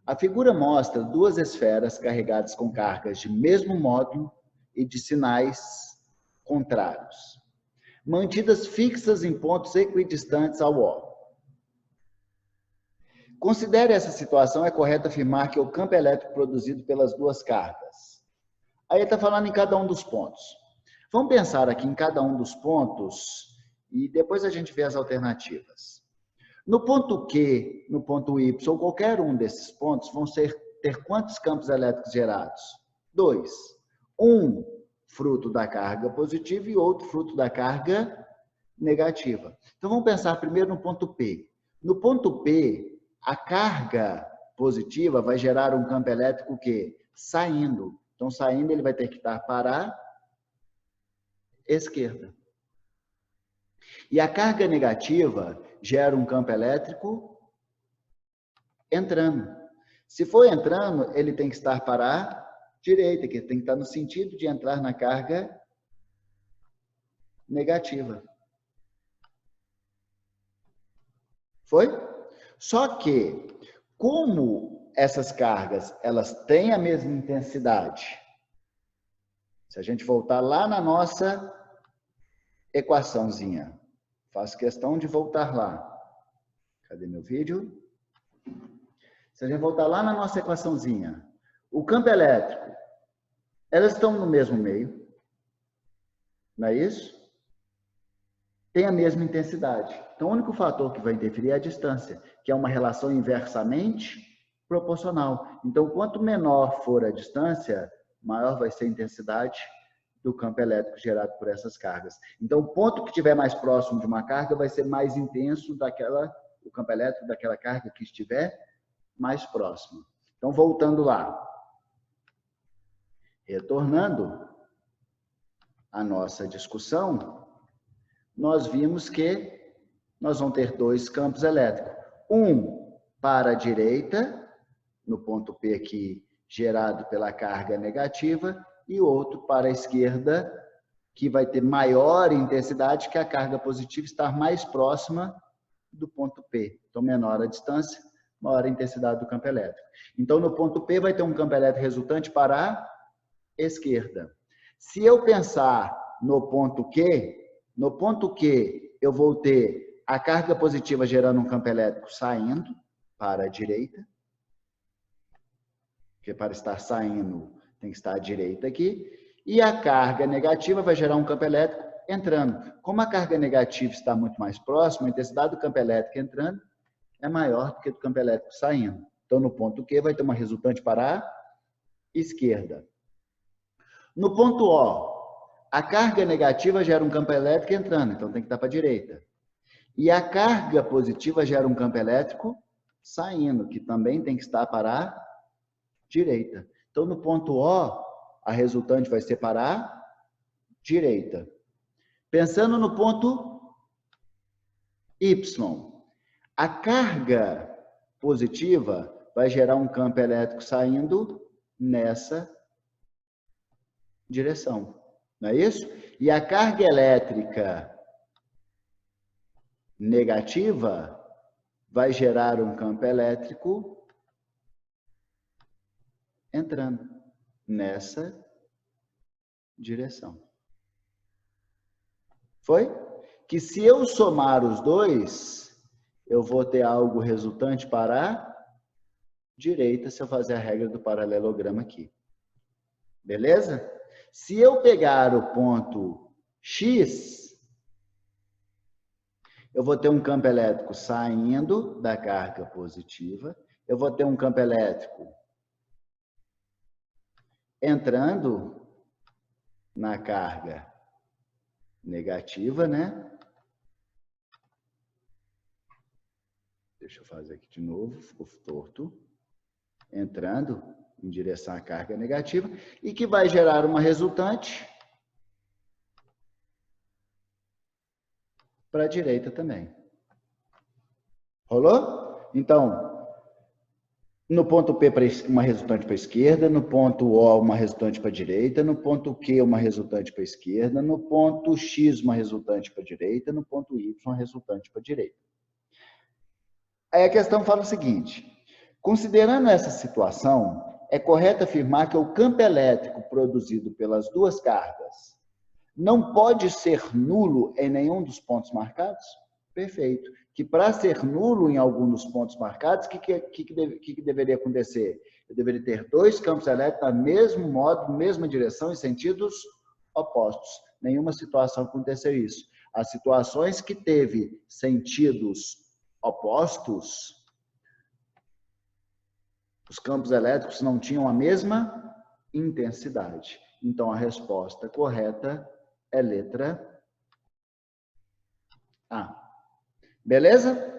A figura mostra duas esferas carregadas com cargas de mesmo módulo e de sinais contrários, mantidas fixas em pontos equidistantes ao O. Considere essa situação, é correto afirmar que o campo elétrico produzido pelas duas cargas. Aí ele está falando em cada um dos pontos. Vamos pensar aqui em cada um dos pontos e depois a gente vê as alternativas. No ponto Q, no ponto Y, qualquer um desses pontos vão ter quantos campos elétricos gerados? 2. Um fruto da carga positiva e outro fruto da carga negativa. Então vamos pensar primeiro no ponto P. No ponto P, a carga positiva vai gerar um campo elétrico que saindo. Então saindo ele vai ter que estar para a esquerda. E a carga negativa gera um campo elétrico entrando. Se for entrando, ele tem que estar para a direita, que tem que estar no sentido de entrar na carga negativa. Foi? Só que, como essas cargas elas têm a mesma intensidade, se a gente voltar lá na nossa equaçãozinha, faço questão de voltar lá. Cadê meu vídeo? Se a gente voltar lá na nossa equaçãozinha, o campo elétrico, elas estão no mesmo meio, não é isso? Tem a mesma intensidade. Então, o único fator que vai interferir é a distância, que é uma relação inversamente proporcional. Então, quanto menor for a distância, maior vai ser a intensidade do campo elétrico gerado por essas cargas. Então, o ponto que estiver mais próximo de uma carga vai ser mais intenso o campo elétrico daquela carga que estiver mais próximo. Então, voltando lá. Retornando à nossa discussão, nós vimos que nós vamos ter dois campos elétricos. Um para a direita, no ponto P aqui, gerado pela carga negativa, e outro para a esquerda, que vai ter maior intensidade, que a carga positiva estar mais próxima do ponto P. Então, menor a distância, maior a intensidade do campo elétrico. Então, no ponto P vai ter um campo elétrico resultante para a esquerda. Se eu pensar no ponto Q eu vou ter a carga positiva gerando um campo elétrico saindo para a direita, porque para estar saindo tem que estar à direita aqui, e a carga negativa vai gerar um campo elétrico entrando. Como a carga negativa está muito mais próxima, a intensidade do campo elétrico entrando é maior do que do campo elétrico saindo. Então, no ponto Q vai ter uma resultante para a esquerda. No ponto O, a carga negativa gera um campo elétrico entrando, então tem que estar para a direita. E a carga positiva gera um campo elétrico saindo, que também tem que estar para a direita. Então, no ponto O, a resultante vai ser para a direita. Pensando no ponto Y, a carga positiva vai gerar um campo elétrico saindo nessa direção. Não é isso? E a carga elétrica negativa vai gerar um campo elétrico entrando nessa direção. Foi? Que se eu somar os dois, eu vou ter algo resultante para a direita, se eu fazer a regra do paralelogramo aqui. Beleza? Se eu pegar o ponto X, eu vou ter um campo elétrico saindo da carga positiva, eu vou ter um campo elétrico entrando na carga negativa, né? Deixa eu fazer aqui de novo, ficou torto. Entrando em direção à carga negativa e que vai gerar uma resultante para a direita também. Rolou? Então, no ponto P, uma resultante para a esquerda, no ponto O, uma resultante para a direita, no ponto Q, uma resultante para a esquerda, no ponto X, uma resultante para a direita, no ponto Y, uma resultante para a direita. Aí a questão fala o seguinte: Considerando essa situação, é correto afirmar que o campo elétrico produzido pelas duas cargas não pode ser nulo em nenhum dos pontos marcados? Perfeito. Que para ser nulo em algum dos pontos marcados, o que deveria acontecer? Eu deveria ter dois campos elétricos no mesmo modo, mesma direção, em sentidos opostos. Nenhuma situação aconteceu isso. As situações que teve sentidos opostos, os campos elétricos não tinham a mesma intensidade. Então, a resposta correta é letra A. Beleza?